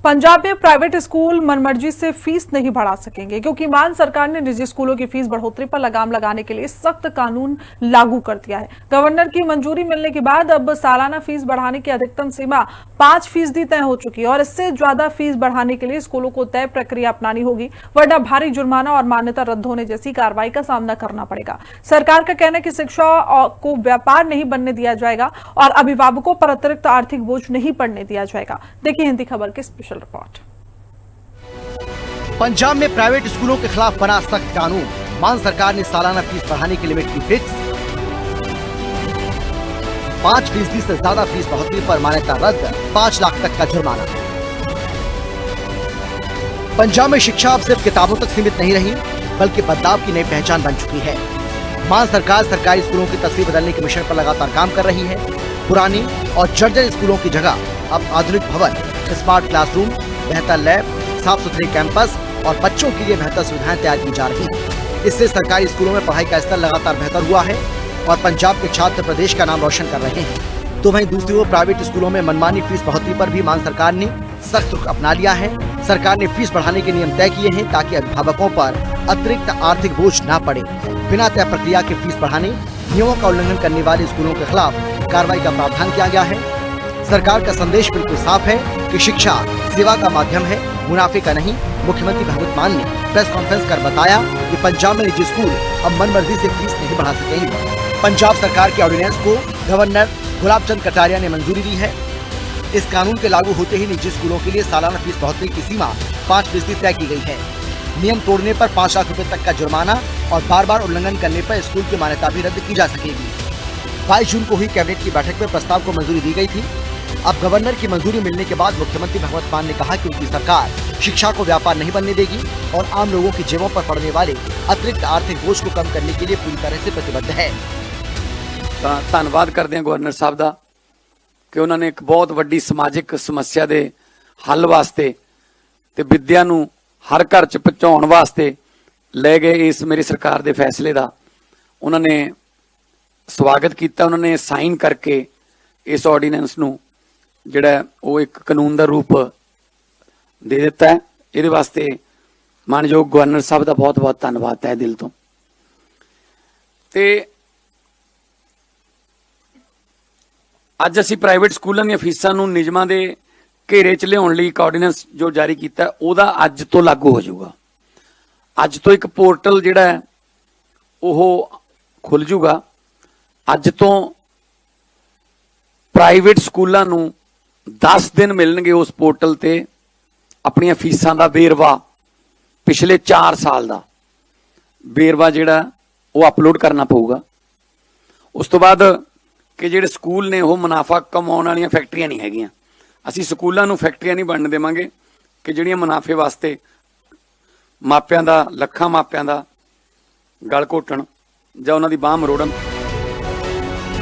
पंजाब में private school मनमर्जी से fees नहीं बढ़ा सकेंगे क्योंकि मान सरकार ने निजी स्कूलों की फीस बढ़ोतरी पर लगाम लगाने के लिए सख्त कानून लागू कर दिया है। गवर्नर की मंजूरी मिलने के बाद अब सालाना फीस बढ़ाने की अधिकतम सीमा 5% तय हो चुकी है और इससे ज्यादा फीस बढ़ाने के लिए स्कूलों को तय प्रक्रिया अपनानी होगी, वरना भारी जुर्माना और मान्यता रद्द होने जैसी कार्रवाई का सामना करना पड़ेगा। सरकार का कहना है कि शिक्षा को व्यापार नहीं बनने दिया जाएगा और अभिभावकों पर अतिरिक्त आर्थिक बोझ नहीं पड़ने दिया जाएगा। देखिए हिंदी खबर की स्पेशल रिपोर्ट। पंजाब में प्राइवेट स्कूलों के खिलाफ बना सख्त कानून। मान सरकार ने सालाना फीस बढ़ाने की लिमिट की फिक्स। 5% से ज्यादा फीस बढ़ोतरी पर मान्यता रद्द, 5 लाख तक का जुर्माना। पंजाब में शिक्षा अब सिर्फ किताबों तक सीमित नहीं रही, बल्कि बदलाव की नई पहचान बन चुकी है। मान सरकार सरकारी स्कूलों की तस्वीर बदलने के मिशन पर लगातार काम कर रही है। पुरानी और जर्जर स्कूलों की जगह अब आधुनिक भवन, स्मार्ट क्लासरूम, बेहतर लैब, साफ सुथरे कैंपस और बच्चों के लिए बेहतर सुविधाएं तैयार की जा रही हैं। इससे सरकारी स्कूलों में पढ़ाई का स्तर लगातार बेहतर हुआ है और पंजाब के छात्र प्रदेश का नाम रोशन कर रहे हैं। तो वहीं दूसरी ओर प्राइवेट स्कूलों में मनमानी फीस बढ़ोतरी पर भी मान सरकार ने सख्त रुख अपना लिया है। सरकार ने फीस बढ़ाने के नियम तय किए हैं ताकि अभिभावकों पर अतिरिक्त आर्थिक बोझ न पड़े। बिना तय प्रक्रिया के फीस बढ़ाने, नियमों का उल्लंघन करने वाले स्कूलों के खिलाफ कार्रवाई का प्रावधान किया गया है। सरकार का संदेश बिल्कुल साफ है कि शिक्षा सेवा का माध्यम है, मुनाफे का नहीं। मुख्यमंत्री भगवंत मान ने प्रेस कॉन्फ्रेंस कर बताया कि पंजाब में निजी स्कूल अब मनमर्जी से फीस नहीं बढ़ा सकेंगे। पंजाब सरकार के ऑर्डिनेंस को गवर्नर गुलाब चंद कटारिया ने मंजूरी दी है। इस कानून के लागू होते ही निजी स्कूलों के लिए सालाना फीस बढ़ोतरी की सीमा 5% तय की गई है। नियम तोड़ने पर 5 लाख रुपए तक का जुर्माना और बार बार उल्लंघन करने पर स्कूल की मान्यता भी रद्द की जा सकेगी। 22 जून को हुई कैबिनेट की बैठक में प्रस्ताव को मंजूरी दी गई थी। अब गवर्नर की मंजूरी मिलने के बाद मुख्यमंत्री भगवंत मान ने कहा कि उनकी सरकार शिक्षा को व्यापार नहीं बनने देगी और आम लोगों की जेबों पर पड़ने वाले अतिरिक्त आर्थिक बोझ को कम करने के लिए पूरी तरह से प्रतिबद्ध है। धन्यवाद करते हैं गवर्नर साहब का कि उन्होंने एक बहुत वड्डी समाजिक समस्या के हल वास्ते ते विद्या नूं हर घर च पहुंचाउण वास्ते ले गए इस मेरी सरकार के फैसले का उन्होंने स्वागत किया। उन्होंने साइन करके इस ऑर्डीनेंस नूं जिहड़ा वो एक कानून का रूप दे दिता है। ये वास्ते मानयोग गवर्नर साहब का बहुत बहुत धन्यवाद है दिल तो। अज असी प्राइवेट स्कूलों दी फीसां नूं नियमां दे घेरे च लियाउण लई एक ऑर्डीनेंस जो जारी किया उहदा अज तो लागू हो जाऊगा। अज तो एक पोर्टल जिहड़ा है वो खुल जूगा। अज तो प्राइवेट स्कूलों नूं 10 दिन मिलणगे उस पोर्टल ते अपनी फीसां दा वेरवा, पिछले 4 साल का वेरवा जिहड़ा वो अपलोड करना पऊगा। उस तो बाद कि जिहड़े स्कूल ने वो मुनाफा कमाउण वालियां फैक्ट्रियां नहीं हैगियां। असीं स्कूलों नूं फैक्ट्रियां नहीं बनन देवांगे कि जिहड़ियां मुनाफे वास्ते मापियां दा लखां मापियां दा गल घोटण जां उन्हां दी बांह मरोड़न।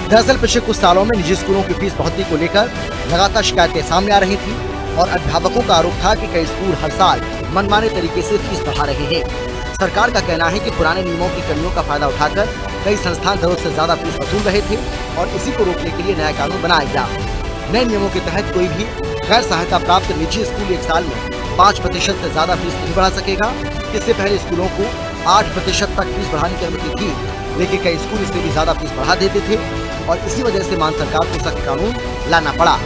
दरअसल पिछले कुछ सालों में निजी स्कूलों की फीस बढ़ोतरी को लेकर लगातार शिकायतें सामने आ रही थी और अध्यापकों का आरोप था कि कई स्कूल हर साल मनमाने तरीके से फीस बढ़ा रहे हैं। सरकार का कहना है कि पुराने नियमों की कमियों का फायदा उठाकर कई संस्थान जरूरत से ज्यादा फीस वसूल रहे थे और इसी को रोकने के लिए नया कानून बनाया गया। नए नियमों के तहत कोई भी गैर सहायता प्राप्त निजी स्कूल एक साल में 5% से ज्यादा फीस नहीं बढ़ा सकेगा। इससे पहले स्कूलों को 8% तक फीस बढ़ाने की अनुमति थी, लेकिन कई स्कूल इससे भी ज्यादा फीस बढ़ा देते थे और इसी वजह से मान सरकार को सख्त कानून लाना पड़ा।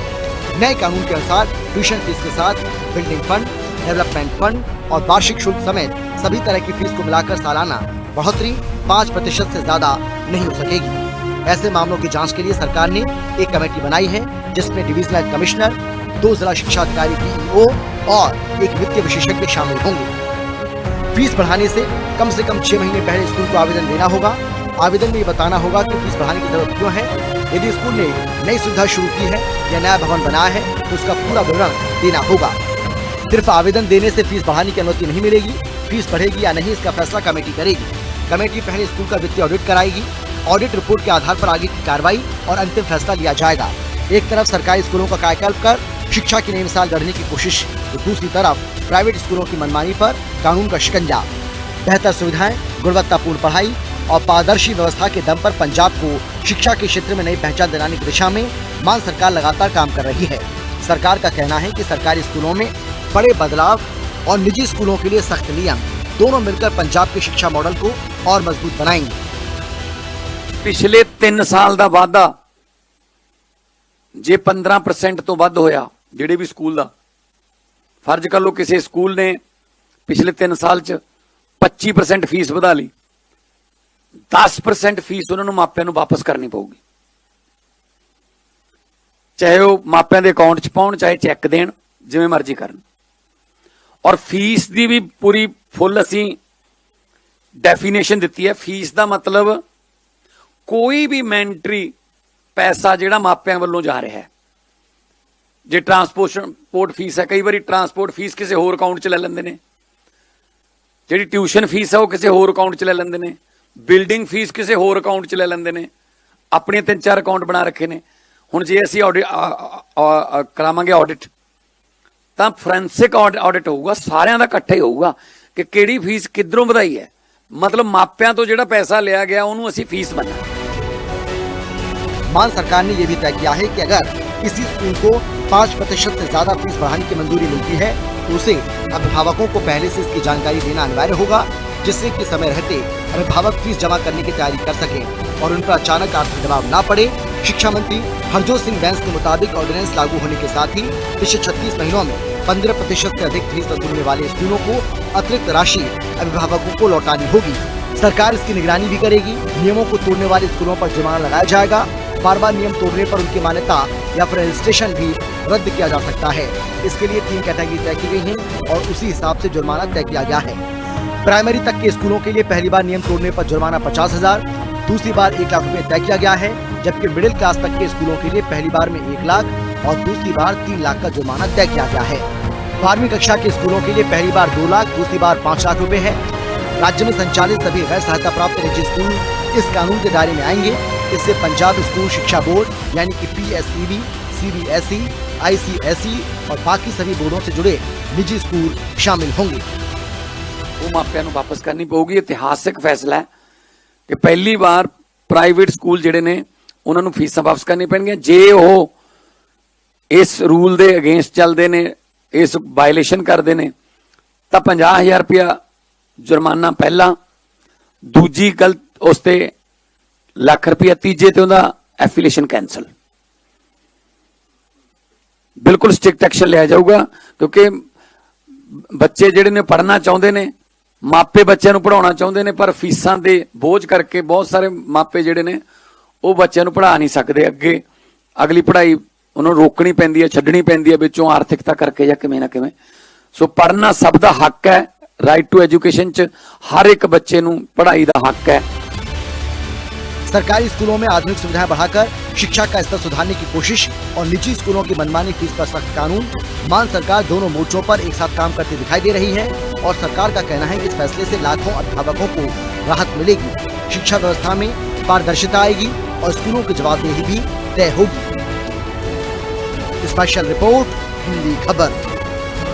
नए कानून के अनुसार ट्यूशन फीस के साथ बिल्डिंग फंड, डेवलपमेंट फंड और वार्षिक शुल्क समेत सभी तरह की फीस को मिलाकर सालाना बढ़ोतरी 5% से ज्यादा नहीं हो सकेगी। ऐसे मामलों की जांच के लिए सरकार ने एक कमेटी बनाई है जिसमें डिविजनल कमिश्नर, 2 जिला शिक्षा अधिकारी DEO और एक वित्तीय विशेषज्ञ शामिल होंगे। फीस बढ़ाने से कम 6 महीने पहले स्कूल को आवेदन देना होगा। आवेदन में ये बताना होगा कि फीस बढ़ाने की जरूरत क्यों है। यदि स्कूल ने नई सुविधा शुरू की है या नया भवन बनाया है तो उसका पूरा विवरण देना होगा। सिर्फ आवेदन देने से फीस बढ़ाने की अनुमति नहीं मिलेगी। फीस बढ़ेगी या नहीं इसका फैसला कमेटी करेगी। कमेटी पहले स्कूल का वित्तीय ऑडिट कराएगी। ऑडिट रिपोर्ट के आधार पर आगे की कार्रवाई और अंतिम फैसला लिया जाएगा। एक तरफ सरकारी स्कूलों का कायाकल्प कर शिक्षा की नई मिसाल गढ़ने की कोशिश, तो दूसरी तरफ प्राइवेट स्कूलों की मनमानी पर कानून का शिकंजा। बेहतर सुविधाएं, गुणवत्तापूर्ण पढ़ाई और पारदर्शी व्यवस्था के दम पर पंजाब को शिक्षा के क्षेत्र में नई पहचान दिलाने की दिशा में मान सरकार लगातार काम कर रही है। सरकार का कहना है कि सरकारी स्कूलों में बड़े बदलाव और निजी स्कूलों के लिए सख्त नियम दोनों मिलकर पंजाब के शिक्षा मॉडल को और मजबूत बनाएंगे। पिछले 3 साल ਦਾ ਵਾਧਾ ਜੇ 15% ਤੋਂ ਵੱਧ ਹੋਇਆ ਜਿਹੜੇ ਵੀ ਸਕੂਲ ਦਾ, ਫਰਜ਼ ਕਰ ਲਓ ਕਿਸੇ ਸਕੂਲ ਨੇ ਪਿਛਲੇ 3 ਸਾਲ ਚ 25% ਫੀਸ ਵਧਾ ਲਈ, 10% ਫੀਸ ਉਹਨਾਂ ਨੂੰ ਮਾਪਿਆਂ ਨੂੰ ਵਾਪਸ ਕਰਨੀ ਪਊਗੀ, ਚਾਹੇ ਉਹ ਮਾਪਿਆਂ ਦੇ ਅਕਾਊਂਟ 'ਚ ਪਾਉਣ ਚਾਹੇ ਚੈੱਕ ਦੇਣ, ਜਿਵੇਂ ਮਰਜ਼ੀ ਕਰਨ। ਔਰ ਫੀਸ ਦੀ ਵੀ ਪੂਰੀ ਫੁੱਲ ਅਸੀਂ ਡੈਫੀਨੇਸ਼ਨ ਦਿੱਤੀ ਹੈ। ਫੀਸ ਦਾ ਮਤਲਬ ਕੋਈ ਵੀ ਮੈਂਟਰੀ ਪੈਸਾ ਜਿਹੜਾ ਮਾਪਿਆਂ ਵੱਲੋਂ ਜਾ ਰਿਹਾ ਹੈ, ਜੇ ਟਰਾਂਸਪੋਰਟ ਫੀਸ ਹੈ, ਕਈ ਵਾਰੀ ਟਰਾਂਸਪੋਰਟ ਫੀਸ ਕਿਸੇ ਹੋਰ ਅਕਾਊਂਟ 'ਚ ਲੈ ਲੈਂਦੇ ਨੇ, ਜਿਹੜੀ ਟਿਊਸ਼ਨ ਫੀਸ ਹੈ ਉਹ ਕਿਸੇ ਹੋਰ ਅਕਾਊਂਟ 'ਚ ਲੈ ਲੈਂਦੇ ਨੇ, ਬਿਲਡਿੰਗ ਫੀਸ ਕਿਸੇ ਹੋਰ ਅਕਾਊਂਟ 'ਚ ਲੈ ਲੈਂਦੇ ਨੇ, ਆਪਣੇ 3-4 ਅਕਾਊਂਟ ਬਣਾ ਰੱਖੇ ਨੇ। ਹੁਣ ਜੇ ਅਸੀਂ ਕਰਾਵਾਂਗੇ ਆਡਿਟ ਤਾਂ ਫੋਰੈਂਸਿਕ ਆਡਿਟ ਹੋਊਗਾ, ਸਾਰਿਆਂ ਦਾ ਇਕੱਠਾ ਹੀ ਹੋਊਗਾ ਕਿ ਕਿਹੜੀ ਫੀਸ ਕਿੱਧਰੋਂ ਵਧਾਈ ਹੈ, मतलब मापियां तो ਜਿਹੜਾ पैसा लिया गया ਉਹਨੂੰ ਅਸੀਂ फीस बना। मान सरकार ने यह भी तय किया है कि अगर किसी स्कूल को 5% से ज्यादा फीस बढ़ाने की मंजूरी मिलती है तो उसे अभिभावकों को पहले से इसकी जानकारी देना अनिवार्य होगा, जिससे कि समय रहते अभिभावक फीस जमा करने की तैयारी कर सके और उन पर अचानक आर्थिक दबाव न पड़े। शिक्षा मंत्री हरजोत सिंह बैंस के मुताबिक ऑर्डिनेंस लागू होने के साथ ही पिछले 36 महीनों में 15% से अधिक फीस वसूलने वाले स्कूलों को अतिरिक्त राशि अभिभावकों को लौटानी होगी। सरकार इसकी निगरानी भी करेगी। नियमों को तोड़ने वाले स्कूलों पर जुर्माना लगाया जाएगा। बार बार नियम तोड़ने पर उनकी मान्यता या फिर रजिस्ट्रेशन भी रद्द किया जा सकता है। इसके लिए 3 कैटेगरी तय की गई है और उसी हिसाब से जुर्माना तय किया गया है। प्राइमरी तक के स्कूलों के लिए पहली बार नियम तोड़ने पर जुर्माना 50,000, दूसरी बार 1 लाख रुपए तय किया गया है, जबकि मिडिल क्लास तक के स्कूलों के लिए पहली बार में 1 लाख और दूसरी बार 3 लाख का जुर्माना तय किया गया है। 12वीं कक्षा के स्कूलों के लिए पहली बार 2 लाख, दूसरी बार 5 लाख रुपए है। राज्य में संचालित सभी गैर सहायता प्राप्त निजी स्कूल इस कानून के दायरे में आएंगे। इससे पंजाब स्कूल शिक्षा बोर्ड यानी कि PSEB, CBSE, ICSE और बाकी सभी बोर्डों से जुड़े निजी स्कूल शामिल होंगे। वो मापियां नूं वापस करनी पऊगी। इतिहासिक फैसला है कि पहली बार प्राइवेट स्कूल जिहड़े ने उन्हां नूं फीसां वापस करनी पैणगीਆਂ जे ਉਹ इस रूल दे अगेंस्ट चलदे ने, इस वायलेशन करदे ने तां 50,000 रुपया जुर्माना पहला, दूजी गलत उस ते लाख रुपया, तीजे ते उहदा एफिलिएशन कैंसल। बिल्कुल स्ट्रिक्ट एक्शन लिया जाऊगा क्योंकि बच्चे जिहड़े ने पढ़ना चाहुंदे ने, मापे बच्चों नूं पढ़ाउणा चाहुंदे ने पर फीसां दे बोझ करके बहुत सारे मापे जिहड़े ने ਉਹ ਬੱਚਿਆਂ ਨੂੰ ਪੜ੍ਹਾ ਨਹੀਂ ਸਕਦੇ। ਅੱਗੇ ਅਗਲੀ ਪੜ੍ਹਾਈ ਉਹਨਾਂ ਨੂੰ ਰੋਕਣੀ ਪੈਂਦੀ ਹੈ, ਛੱਡਣੀ ਪੈਂਦੀ ਹੈ ਵਿੱਚੋਂ ਆਰਥਿਕਤਾ ਕਰਕੇ ਜਾਂ ਕਿਵੇਂ ਨਾ ਕਿਵੇਂ। ਸੋ ਪੜ੍ਹਨਾ ਸਭ ਦਾ ਹੱਕ ਹੈ। ਰਾਈਟ ਟੂ ਐਜੂਕੇਸ਼ਨ ਚ हर एक बच्चे ਨੂੰ पढ़ाई ਦਾ हक है। सरकारी स्कूलों में आधुनिक सुविधाएं बढ़ाकर शिक्षा का स्तर सुधारने की कोशिश और निजी स्कूलों की मनमानी फीस पर सख्त कानून। मान सरकार दोनों मोर्चों पर एक साथ काम करती दिखाई दे रही है और सरकार का कहना है कि इस फैसले से लाखों अभिभावकों को राहत मिलेगी, शिक्षा व्यवस्था में पारदर्शिता आएगी और स्कूलों की जवाबदेही भी तय होगी। स्पेशल रिपोर्ट, हिंदी खबर।